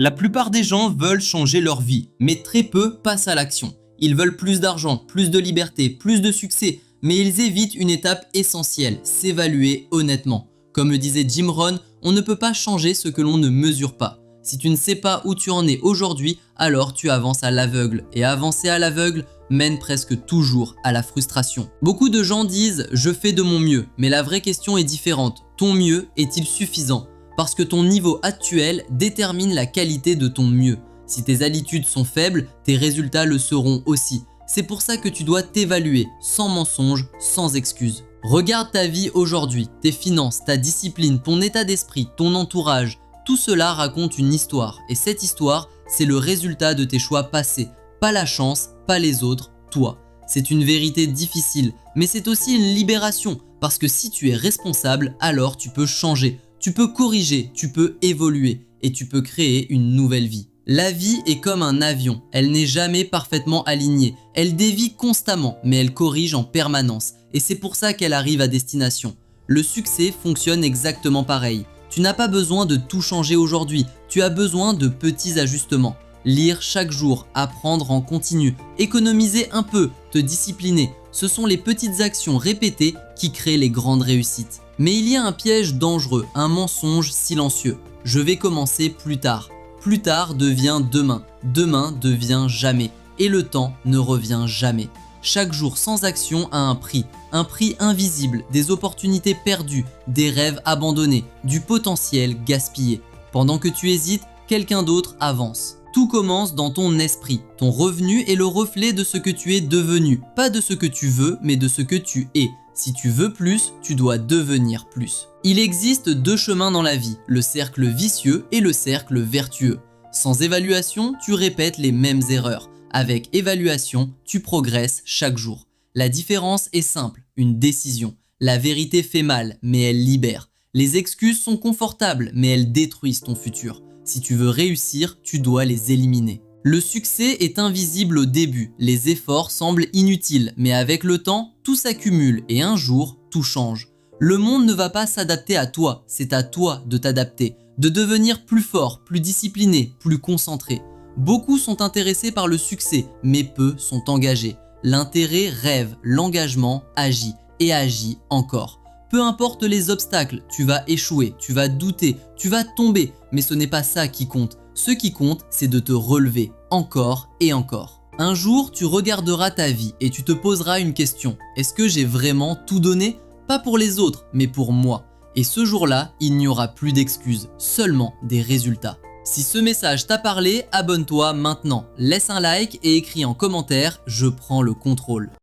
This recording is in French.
La plupart des gens veulent changer leur vie, mais très peu passent à l'action. Ils veulent plus d'argent, plus de liberté, plus de succès, mais ils évitent une étape essentielle, s'évaluer honnêtement. Comme le disait Jim Rohn, on ne peut pas changer ce que l'on ne mesure pas. Si tu ne sais pas où tu en es aujourd'hui, alors tu avances à l'aveugle. Et avancer à l'aveugle mène presque toujours à la frustration. Beaucoup de gens disent « je fais de mon mieux », mais la vraie question est différente. Ton mieux est-il suffisant ? Parce que ton niveau actuel détermine la qualité de ton mieux. Si tes attitudes sont faibles, tes résultats le seront aussi. C'est pour ça que tu dois t'évaluer, sans mensonge, sans excuse. Regarde ta vie aujourd'hui, tes finances, ta discipline, ton état d'esprit, ton entourage. Tout cela raconte une histoire. Et cette histoire, c'est le résultat de tes choix passés. Pas la chance, pas les autres, toi. C'est une vérité difficile, mais c'est aussi une libération. Parce que si tu es responsable, alors tu peux changer. Tu peux corriger, tu peux évoluer et tu peux créer une nouvelle vie. La vie est comme un avion, elle n'est jamais parfaitement alignée. Elle dévie constamment, mais elle corrige en permanence. Et c'est pour ça qu'elle arrive à destination. Le succès fonctionne exactement pareil. Tu n'as pas besoin de tout changer aujourd'hui, tu as besoin de petits ajustements. Lire chaque jour, apprendre en continu, économiser un peu, te discipliner. Ce sont les petites actions répétées qui créent les grandes réussites. Mais il y a un piège dangereux, un mensonge silencieux. Je vais commencer plus tard. Plus tard devient demain. Demain devient jamais. Et le temps ne revient jamais. Chaque jour sans action a un prix invisible, des opportunités perdues, des rêves abandonnés, du potentiel gaspillé. Pendant que tu hésites, quelqu'un d'autre avance. Tout commence dans ton esprit. Ton revenu est le reflet de ce que tu es devenu. Pas de ce que tu veux, mais de ce que tu es. Si tu veux plus, tu dois devenir plus. Il existe deux chemins dans la vie, le cercle vicieux et le cercle vertueux. Sans évaluation, tu répètes les mêmes erreurs. Avec évaluation, tu progresses chaque jour. La différence est simple, une décision. La vérité fait mal, mais elle libère. Les excuses sont confortables, mais elles détruisent ton futur. Si tu veux réussir, tu dois les éliminer. Le succès est invisible au début, les efforts semblent inutiles, mais avec le temps, tout s'accumule et un jour, tout change. Le monde ne va pas s'adapter à toi, c'est à toi de t'adapter, de devenir plus fort, plus discipliné, plus concentré. Beaucoup sont intéressés par le succès, mais peu sont engagés. L'intérêt rêve, l'engagement agit et agit encore. Peu importe les obstacles, tu vas échouer, tu vas douter, tu vas tomber, mais ce n'est pas ça qui compte. Ce qui compte, c'est de te relever encore et encore. Un jour, tu regarderas ta vie et tu te poseras une question. Est-ce que j'ai vraiment tout donné? Pas pour les autres, mais pour moi. Et ce jour-là, il n'y aura plus d'excuses, seulement des résultats. Si ce message t'a parlé, abonne-toi maintenant. Laisse un like et écris en commentaire « Je prends le contrôle ».